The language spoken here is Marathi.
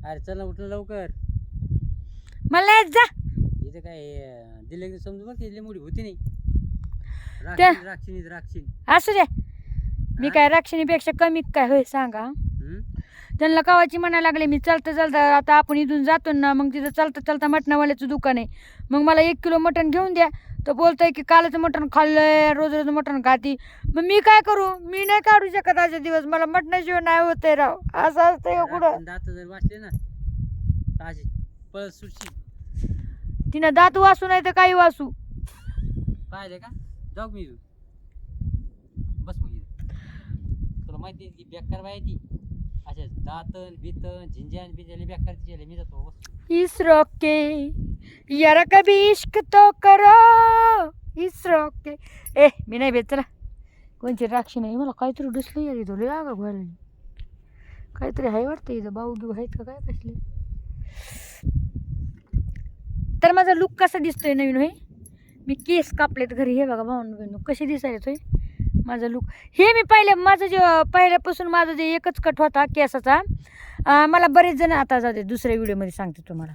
अरे चल ना उठलं लवकर. मला येत जा. इथे काय दिले की समजू बघ तिथली मुडी होती नाही. त्या- राक्षीन असू द्या. मी काय राक्षणीपेक्षा कमी काय होय सांगा. त्यांना कावाची म्हणायला लागले मी चालतं चालतं आता आपण इथून जातो ना मग तिथं चालतं चालतं मटणावाल्याचं दुकान आहे मग मला 1 किलो मटण घेऊन द्या. तर बोलतोय की कालचं मटण खाल्लंय रोज रोज मटण खाती. मग मी काय करू मी नाही काढू शकत असे दिवस मला मटणाशिवाय नाही होतंय राव असं असतंय कुठं. दात जर वाचले ना ताजी पळ सुटशी. तिनं दात वासू नाही तर काही वासू. पाहिले का जाऊ मी बस मग इथे. तुला माहिती आहे ती बेकार बाय ती अच्छा दातन बितन झिंजन बिंजन बेकार तिचे मी जातो बस. इस रोके यारा कभी इश्क तो करो इस रोके. ए मी नाही भेट चला. कोणची राक्षी नाही मला काहीतरी डुसलं यार इथं लय आगा व्हायला काहीतरी आहे वाटतं इथं भाऊ बिऊ आहेत का काय कसले. तर माझा लुक कसा दिसतोय नवीन होय. मी केस कापलेत घरी हे बघा भाऊ कसे दिसायला होय माझा लुक. हे मी माझं जे पहिल्यापासून माझं जे एकच कट होता केसाचा मला बरेच जण आता जाते दुसऱ्या व्हिडिओमध्ये सांगते तुम्हाला.